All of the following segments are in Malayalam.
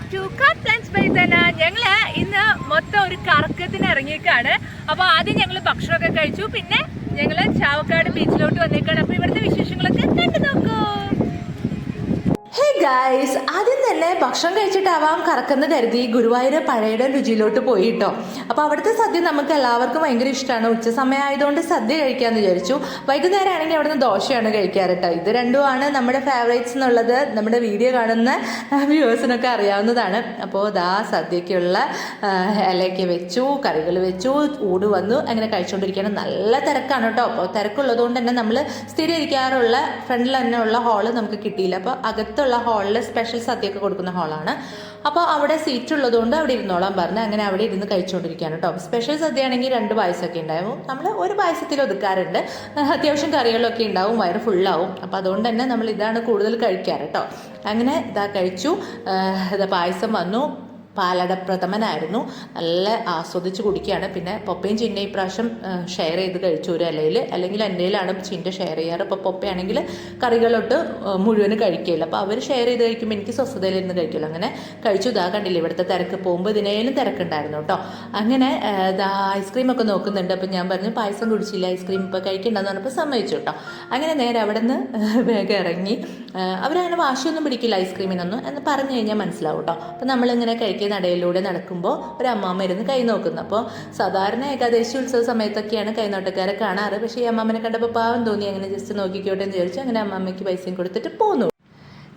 Back to car plans by Dhana. ഞങ്ങള് ഇന്ന് മൊത്തം ഒരു കറക്കത്തിന് ഇറങ്ങിയേക്കാണ്. അപ്പൊ ആദ്യം ഞങ്ങൾ ഭക്ഷണമൊക്കെ കഴിച്ചു, പിന്നെ ഞങ്ങള് ചാവക്കാട് ബീച്ചിലോട്ട് വന്നേക്കാണ്. അപ്പൊ ഇവിടുത്തെ വിശേഷങ്ങളൊക്കെ കണ്ടു നോക്കൂ. ഹേ ഗൈസ്, ആദ്യം തന്നെ ഭക്ഷണം കഴിച്ചിട്ടാവാം കറക്കെന്ന് കരുതി ഗുരുവായൂർ പഴയുടെ രുചിയിലോട്ട് പോയി കേട്ടോ. അപ്പോൾ അവിടുത്തെ സദ്യ നമുക്ക് എല്ലാവർക്കും ഭയങ്കര ഇഷ്ടമാണ്. ഉച്ച സമയം ആയതുകൊണ്ട് സദ്യ കഴിക്കാമെന്ന് വിചാരിച്ചു. വൈകുന്നേരം ആണെങ്കിൽ അവിടുന്ന് ദോശയാണ് കഴിക്കാറ് കേട്ടോ. ഇത് രണ്ടുമാണ് നമ്മുടെ ഫേവറേറ്റ്സ് എന്നുള്ളത് നമ്മുടെ വീഡിയോ കാണുന്ന വ്യൂവേഴ്സിനൊക്കെ അറിയാവുന്നതാണ്. അപ്പോൾ ദാ സദ്യക്കുള്ള ഇലയൊക്കെ വെച്ചു, കറികൾ വെച്ചു, ഊട് വന്നു, അങ്ങനെ കഴിച്ചുകൊണ്ടിരിക്കുകയാണ്. നല്ല തിരക്കാണ് കേട്ടോ. അപ്പോൾ തിരക്കുള്ളതുകൊണ്ട് തന്നെ നമ്മൾ സ്ഥിരം ഇരിക്കാറുള്ള ഫ്രണ്ടിൽ തന്നെ ഉള്ള ഹാള് നമുക്ക് കിട്ടിയില്ല. അപ്പോൾ അകത്തുള്ള ഹാളിൽ സ്പെഷ്യൽ സദ്യയൊക്കെ കൊടുക്കുന്ന ഹാളാണ്. അപ്പോൾ അവിടെ സീറ്റ് ഉള്ളതുകൊണ്ട് അവിടെ ഇരുന്നോളാൻ പറഞ്ഞ് അങ്ങനെ അവിടെ ഇരുന്ന് കഴിച്ചുകൊണ്ടിരിക്കുകയാണ് കേട്ടോ. സ്പെഷ്യൽ സദ്യ ആണെങ്കിൽ 2 പായസമൊക്കെ ഉണ്ടാവും. നമ്മൾ ഒരു പായസത്തിൽ ഒതുക്കാറുണ്ട്. അത്യാവശ്യം കറികളൊക്കെ ഉണ്ടാവും, വയറ് ഫുള്ളാവും. അപ്പോൾ അതുകൊണ്ട് തന്നെ നമ്മൾ ഇതാണ് കൂടുതൽ കഴിക്കാറ് കേട്ടോ. അങ്ങനെ ഇതാ കഴിച്ചു. ഇതാ പായസം വന്നു. പാലട പ്രഥമനായിരുന്നു. നല്ല ആസ്വദിച്ച് കുടിക്കുകയാണ്. പിന്നെ പൊപ്പയും ചിന്ന ഇപ്രാവശ്യം ഷെയർ ചെയ്ത് കഴിച്ചു ഒരു ഇലയിൽ. അല്ലെങ്കിൽ എൻ്റെ കയ്യിലാണ് ചിന്ന ഷെയർ ചെയ്യാറ്. അപ്പോൾ പൊപ്പയാണെങ്കിൽ കറികളൊട്ട് മുഴുവനും കഴിക്കില്ല. അപ്പോൾ അവർ ഷെയർ ചെയ്ത് കഴിക്കുമ്പോൾ എനിക്ക് സ്വസ്ഥതയിലിരുന്ന് കഴിക്കില്ല. അങ്ങനെ കഴിച്ചു. ഇതാ കണ്ടില്ല, ഇവിടുത്തെ തിരക്ക് പോകുമ്പോൾ ഇതിനേലും തിരക്കുണ്ടായിരുന്നു കേട്ടോ. അങ്ങനെ ഇതാ ഐസ്ക്രീമൊക്കെ നോക്കുന്നുണ്ട്. അപ്പോൾ ഞാൻ പറഞ്ഞു പായസം കുടിച്ചില്ല, ഐസ്ക്രീം ഇപ്പോൾ കഴിക്കണ്ടെന്ന് പറഞ്ഞപ്പോൾ സമ്മതിച്ചു കേട്ടോ. അങ്ങനെ നേരെ അവിടെ നിന്ന് വേഗം ഇറങ്ങി. അവരങ്ങനെ വാശിയൊന്നും പിടിക്കില്ല ഐസ്ക്രീമിനൊന്നും എന്ന് പറഞ്ഞു കഴിഞ്ഞാൽ മനസ്സിലാവും കേട്ടോ. അപ്പോൾ നമ്മളിങ്ങനെ നടയിലൂടെ നടക്കുമ്പോൾ ഒരു അമ്മാമ്മ ഇരുന്ന് കൈ നോക്കുന്നു. അപ്പോൾ സാധാരണ ഏകാദശി ഉത്സവ സമയത്തൊക്കെയാണ് കൈനോട്ടക്കാരെ കാണാറ്. പക്ഷേ ഈ അമ്മാമ്മനെ കണ്ടപ്പോൾ പാവം തോന്നി. അങ്ങനെ ജസ്റ്റ് നോക്കിക്കോട്ടെ എന്ന് വിചാരിച്ചു. അങ്ങനെ അമ്മാമ്മയ്ക്ക് പൈസയും കൊടുത്തിട്ട് പോന്നു.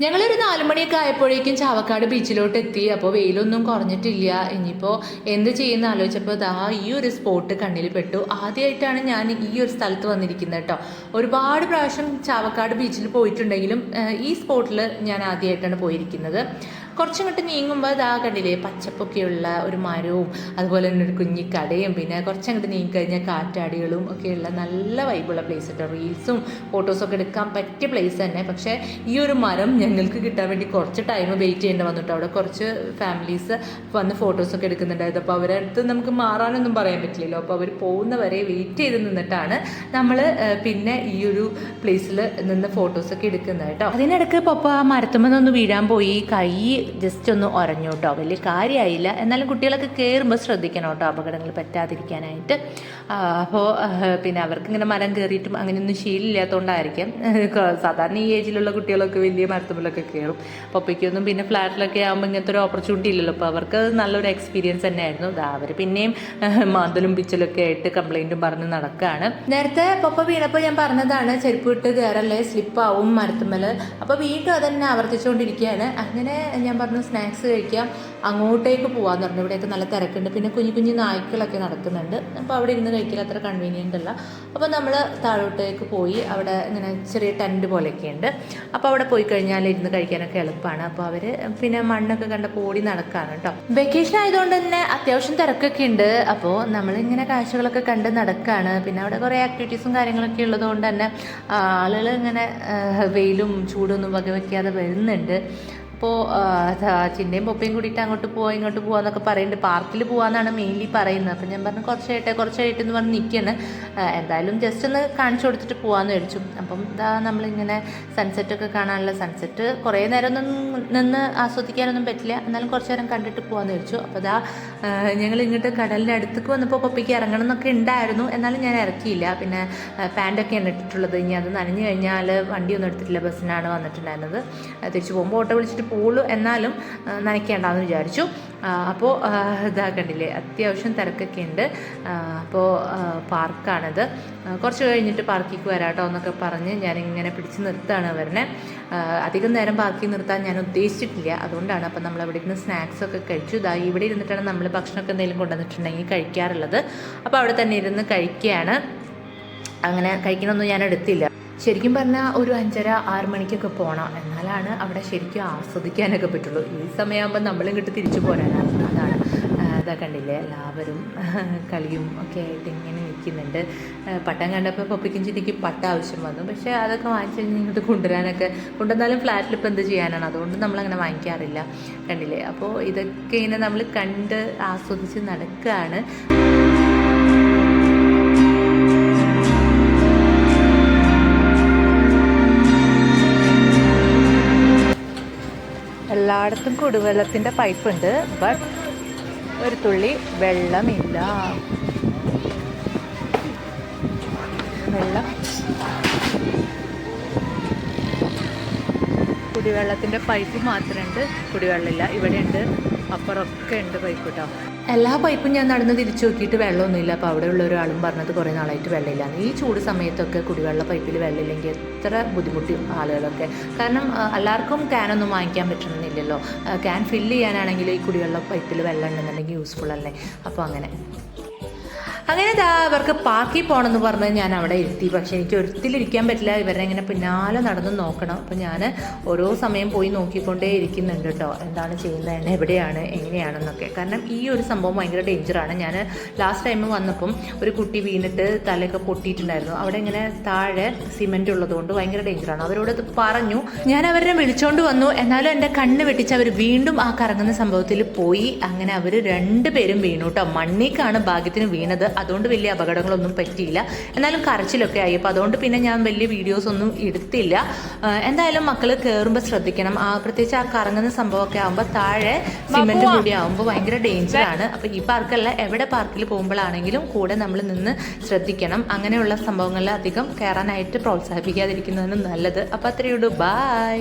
ഞങ്ങളൊരു 4 മണിയൊക്കെ ആയപ്പോഴേക്കും ചാവക്കാട് ബീച്ചിലോട്ട് എത്തി. അപ്പോൾ വെയിലൊന്നും കുറഞ്ഞിട്ടില്ല. ഇനിയിപ്പോൾ എന്ത് ചെയ്യുന്ന ആലോചിച്ചപ്പോൾ ദാ ഈ ഒരു സ്പോട്ട് കണ്ണിൽ പെട്ടു. ആദ്യമായിട്ടാണ് ഞാൻ ഈ ഒരു സ്ഥലത്ത് വന്നിരിക്കുന്നത് കേട്ടോ. ഒരുപാട് പ്രാവശ്യം ചാവക്കാട് ബീച്ചിൽ പോയിട്ടുണ്ടെങ്കിലും ഈ സ്പോട്ടിൽ ഞാൻ ആദ്യമായിട്ടാണ് പോയിരിക്കുന്നത്. കുറച്ചിങ്ങോട്ട് നീങ്ങുമ്പോൾ ഇതാ കണ്ടില്ലേ, പച്ചപ്പൊക്കെയുള്ള ഒരു മരവും അതുപോലെ തന്നെ ഒരു കുഞ്ഞിക്കടയും പിന്നെ കുറച്ചങ്ങോട്ട് നീങ്ങിക്കഴിഞ്ഞാൽ കാറ്റാടികളും ഒക്കെയുള്ള നല്ല വൈബുള്ള പ്ലേസ് കേട്ടോ. റീൽസും ഫോട്ടോസൊക്കെ എടുക്കാൻ പറ്റിയ പ്ലേസ് തന്നെ. പക്ഷേ ഈ ഒരു മരം ഞങ്ങൾക്ക് കിട്ടാൻ വേണ്ടി കുറച്ച് ടൈം വെയിറ്റ് ചെയ്യേണ്ടി വന്നിട്ടോ. അവിടെ കുറച്ച് ഫാമിലീസ് വന്ന് ഫോട്ടോസൊക്കെ എടുക്കുന്നുണ്ടായിരുന്നു. അപ്പോൾ അവരുടെ അടുത്ത് നമുക്ക് മാറാനൊന്നും പറയാൻ പറ്റില്ലല്ലോ. അപ്പോൾ അവർ പോകുന്നവരെ വെയിറ്റ് ചെയ്ത് നിന്നിട്ടാണ് നമ്മൾ പിന്നെ ഈ ഒരു പ്ലേസിൽ നിന്ന് ഫോട്ടോസൊക്കെ എടുക്കുന്നത് കേട്ടോ. അതിനിടയ്ക്ക് പപ്പ ആ മരത്തുമെന്നൊന്ന് വീഴാൻ പോയി. കൈ ജസ്റ്റ് ഒന്ന് ഉരഞ്ഞു കേട്ടോ. വലിയ കാര്യമായില്ല. എന്നാലും കുട്ടികളൊക്കെ കയറുമ്പോൾ ശ്രദ്ധിക്കണം കേട്ടോ, അപകടങ്ങൾ പറ്റാതിരിക്കാനായിട്ട്. അപ്പോൾ പിന്നെ അവർക്കിങ്ങനെ മരം കയറിയിട്ടും അങ്ങനെയൊന്നും ശീലമില്ലാത്തതുകൊണ്ടായിരിക്കും. സാധാരണ ഈ ഏജിലുള്ള കുട്ടികളൊക്കെ വലിയ മരത്തുമ്പിലൊക്കെ കയറും. പപ്പയ്ക്കൊന്നും പിന്നെ ഫ്ലാറ്റിലൊക്കെ ആകുമ്പോൾ ഇങ്ങനത്തെ ഒരു ഓപ്പർച്യൂണിറ്റി ഇല്ലല്ലോ. അപ്പോൾ അവർക്ക് നല്ലൊരു എക്സ്പീരിയൻസ് തന്നെയായിരുന്നു. അവർ പിന്നെയും മാന്തലും പിച്ചലൊക്കെ ആയിട്ട് കംപ്ലൈൻറ്റും പറഞ്ഞ് നടക്കുകയാണ്. നേരത്തെ പപ്പ വീണപ്പോൾ ഞാൻ പറഞ്ഞതാണ് ചെരുപ്പ് ഇട്ട് കയറല്ലേ, സ്ലിപ്പാവും മരത്തുമ്മൽ. അപ്പോൾ വീണ്ടും അതന്നെ ആവർത്തിച്ചുകൊണ്ടിരിക്കുകയാണ്. അങ്ങനെ ഞാൻ പറഞ്ഞു സ്നാക്സ് കഴിക്കാം, അങ്ങോട്ടേക്ക് പോകാമെന്ന് പറഞ്ഞു. ഇവിടെയൊക്കെ നല്ല തിരക്കുണ്ട്. പിന്നെ കുഞ്ഞു കുഞ്ഞു നായ്ക്കളൊക്കെ നടക്കുന്നുണ്ട്. അപ്പോൾ അവിടെ ഇരുന്ന് കഴിക്കൽ അത്ര കൺവീനിയൻ്റ് അല്ല. അപ്പോൾ നമ്മൾ താഴോട്ടേക്ക് പോയി. അവിടെ ഇങ്ങനെ ചെറിയ ടെൻറ്റ് പോലെയൊക്കെ ഉണ്ട്. അപ്പോൾ അവിടെ പോയി കഴിഞ്ഞാൽ ഇരുന്ന് കഴിക്കാനൊക്കെ എളുപ്പമാണ്. അപ്പോൾ അവർ പിന്നെ മണ്ണൊക്കെ കണ്ടപ്പോൾ ഓടി നടക്കുകയാണ് കേട്ടോ. വെക്കേഷൻ ആയതുകൊണ്ട് തന്നെ അത്യാവശ്യം തിരക്കൊക്കെ ഉണ്ട്. അപ്പോൾ നമ്മളിങ്ങനെ കാഴ്ചകളൊക്കെ കണ്ട് നടക്കുകയാണ്. പിന്നെ അവിടെ കുറേ ആക്ടിവിറ്റീസും കാര്യങ്ങളൊക്കെ ഉള്ളതുകൊണ്ട് തന്നെ ആളുകൾ ഇങ്ങനെ വെയിലും ചൂടൊന്നും വകവയ്ക്കാതെ വരുന്നുണ്ട്. അപ്പോൾ ചിന്നയും പൊപ്പയും കൂടിയിട്ട് അങ്ങോട്ട് പോവാം ഇങ്ങോട്ട് പോകാമെന്നൊക്കെ പറയുന്നുണ്ട്. പാർക്കിൽ പോകാമെന്നാണ് മെയിൻലി പറയുന്നത്. അപ്പം ഞാൻ പറഞ്ഞു കുറച്ചായിട്ട് എന്ന് പറഞ്ഞ് നിൽക്കുകയാണ്. എന്തായാലും ജസ്റ്റ് ഒന്ന് കാണിച്ചു കൊടുത്തിട്ട് പോകാമെന്ന് മേടിച്ചു. അപ്പം ഇതാ നമ്മളിങ്ങനെ സൺസെറ്റൊക്കെ കാണാനുള്ള സൺസെറ്റ് കുറേ നേരം ഒന്നും നിന്ന് ആസ്വദിക്കാനൊന്നും പറ്റില്ല. എന്നാലും കുറച്ച് നേരം കണ്ടിട്ട് പോകാമെന്ന് മേടിച്ചു. അപ്പോൾ ഇതാ ഞങ്ങൾ ഇങ്ങോട്ട് കടലിൻ്റെ അടുത്തേക്ക് വന്നപ്പോൾ പപ്പയ്ക്ക് ഇറങ്ങണം എന്നൊക്കെ ഉണ്ടായിരുന്നു. എന്നാലും ഞാൻ ഇറക്കിയില്ല. പിന്നെ പാൻറ്റൊക്കെയാണ് ഇട്ടിട്ടുള്ളത്. ഇനി അത് നനഞ്ഞു കഴിഞ്ഞാൽ വണ്ടിയൊന്നും എടുത്തിട്ടില്ല, ബസ്സിനാണ് വന്നിട്ടുണ്ടായിരുന്നത്. തിരിച്ച് പോകുമ്പോൾ ഓട്ടോ വിളിച്ചിട്ട് പോകുള്ളൂ. എന്നാലും നനയ്ക്കേണ്ടെന്ന് വിചാരിച്ചു. അപ്പോൾ ഇതാക്കണ്ടില്ലേ, അത്യാവശ്യം തിരക്കൊക്കെ ഉണ്ട്. അപ്പോൾ പാർക്കാണിത്. കുറച്ച് കഴിഞ്ഞിട്ട് പാർക്കിലേക്ക് വരാട്ടോ എന്നൊക്കെ പറഞ്ഞ് ഞാനിങ്ങനെ പിടിച്ച് നിർത്തുകയാണ് അവരെ. അധികം നേരം പാർക്കിൽ നിർത്താൻ ഞാൻ ഉദ്ദേശിച്ചിട്ടില്ല. അതുകൊണ്ടാണ്. അപ്പം നമ്മൾ അവിടെ ഇരുന്ന് സ്നാക്സൊക്കെ കഴിച്ചു. ഇവിടെ ഇരുന്നിട്ടാണ് നമ്മൾ ഭക്ഷണമൊക്കെ എന്തെങ്കിലും കൊണ്ടുവന്നിട്ടുണ്ടെങ്കിൽ കഴിക്കാറുള്ളത്. അപ്പോൾ അവിടെ തന്നെ ഇരുന്ന് കഴിക്കുകയാണ്. അങ്ങനെ കഴിക്കണമൊന്നും ഞാൻ എടുത്തില്ല. ശരിക്കും പറഞ്ഞാൽ ഒരു 5:30-6 മണിക്കൊക്കെ പോകണം. എന്നാലാണ് അവിടെ ശരിക്കും ആസ്വദിക്കാനൊക്കെ പറ്റുള്ളൂ. ഈ സമയമാകുമ്പോൾ നമ്മളിങ്ങോട്ട് തിരിച്ചു പോരാനാണ്. അതാണ് ഇതാ കണ്ടില്ലേ, എല്ലാവരും കളിയും ഒക്കെ ആയിട്ട് ഇങ്ങനെ നിൽക്കുന്നുണ്ട്. പട്ടം കണ്ടപ്പോൾ പപ്പയ്ക്കും ചിരിക്കും പട്ട ആവശ്യം വന്നു. പക്ഷേ അതൊക്കെ വാങ്ങിച്ച് ഇങ്ങോട്ട് കൊണ്ടുവന്നാലും ഫ്ലാറ്റിൽ ഇപ്പോൾ എന്ത് ചെയ്യാനാണ്. അതുകൊണ്ട് നമ്മളങ്ങനെ വാങ്ങിക്കാറില്ല. കണ്ടില്ലേ, അപ്പോൾ ഇതൊക്കെ ഇങ്ങനെ നമ്മൾ കണ്ട് ആസ്വദിച്ച് നടക്കുകയാണ്. എല്ലായിടത്തും കുടിവെള്ളത്തിൻ്റെ പൈപ്പുണ്ട്, ബട്ട് ഒരു തുള്ളി വെള്ളമില്ല. കുടിവെള്ളത്തിൻ്റെ പൈപ്പ് മാത്രമുണ്ട്, കുടിവെള്ളമില്ല. ഇവിടെ ഉണ്ട്, അപ്പുറമൊക്കെ ഉണ്ട് പൈപ്പ് കേട്ടോ. എല്ലാ പൈപ്പും ഞാൻ നടന്ന് തിരിച്ചു നോക്കിയിട്ട് വെള്ളമൊന്നുമില്ല. അപ്പോൾ അവിടെ ഉള്ള ഒരാളും പറഞ്ഞത് കുറേ നാളായിട്ട് വെള്ളമില്ല. ഈ ചൂട് സമയത്തൊക്കെ കുടിവെള്ള പൈപ്പിൽ വെള്ളമില്ലെങ്കിൽ എത്ര ബുദ്ധിമുട്ടും ആളുകളൊക്കെ. കാരണം എല്ലാവർക്കും ക്യാനൊന്നും വാങ്ങിക്കാൻ പറ്റണമെന്നില്ലല്ലോ. ക്യാൻ ഫില്ല് ചെയ്യാനാണെങ്കിൽ ഈ കുടിവെള്ള പൈപ്പിൽ വെള്ളം ഉണ്ടെന്നുണ്ടെങ്കിൽ യൂസ്ഫുൾ അല്ലേ. അപ്പോൾ അങ്ങനെ അവർക്ക് പാർക്കിൽ പോകണമെന്ന് പറഞ്ഞ് ഞാൻ അവിടെ ഇരുത്തി. പക്ഷേ എനിക്ക് ഒരിക്കലിരിക്കാൻ പറ്റില്ല, ഇവരെ ഇങ്ങനെ പിന്നാലെ നടന്ന് നോക്കണം. അപ്പോൾ ഞാൻ ഓരോ സമയം പോയി നോക്കിക്കൊണ്ടേ ഇരിക്കുന്നുണ്ട് കേട്ടോ, എന്താണ് ചെയ്യുന്നത്, എവിടെയാണ്, എങ്ങനെയാണെന്നൊക്കെ. കാരണം ഈ ഒരു സംഭവം ഭയങ്കര ഡേഞ്ചറാണ്. ഞാൻ ലാസ്റ്റ് ടൈം വന്നപ്പം ഒരു കുട്ടി വീണിട്ട് തലയൊക്കെ പൊട്ടിയിട്ടുണ്ടായിരുന്നു. അവിടെ ഇങ്ങനെ താഴെ സിമെൻറ്റ് ഉള്ളതുകൊണ്ട് ഭയങ്കര ഡേഞ്ചറാണ്. അവരോട് അത് പറഞ്ഞു, ഞാൻ അവരെ വിളിച്ചോണ്ട് വന്നു. എന്നാലും എൻ്റെ കണ്ണ് വെട്ടിച്ച് അവർ വീണ്ടും ആ കറങ്ങുന്ന സംഭവത്തിൽ പോയി. അങ്ങനെ അവർ 2 പേരും വീണു കേട്ടോ. മണ്ണിക്കാണ് ഭാഗ്യത്തിന് വീണത്, അതുകൊണ്ട് വലിയ അപകടങ്ങളൊന്നും പറ്റിയില്ല. എന്നാലും കരച്ചിലൊക്കെ ആയി. അപ്പോൾ അതുകൊണ്ട് പിന്നെ ഞാൻ വലിയ വീഡിയോസ് ഒന്നും എടുത്തില്ല. എന്തായാലും മക്കൾ കയറുമ്പോൾ ശ്രദ്ധിക്കണം. പ്രത്യേകിച്ച് ആ കറങ്ങുന്ന സംഭവമൊക്കെ ആകുമ്പോൾ താഴെ സിമെൻറ്റ് കൂടി ആകുമ്പോൾ ഭയങ്കര ഡേഞ്ചറാണ്. അപ്പോൾ ഈ പാർക്കല്ല, എവിടെ പാർക്കിൽ പോകുമ്പോഴാണെങ്കിലും കൂടെ നമ്മൾ നിന്ന് ശ്രദ്ധിക്കണം. അങ്ങനെയുള്ള സംഭവങ്ങളിൽ അധികം കയറാനായിട്ട് പ്രോത്സാഹിപ്പിക്കാതിരിക്കുന്നതാണ് നല്ലത്. അപ്പോൾ അത്രയേ ഉള്ളൂ. ബൈ.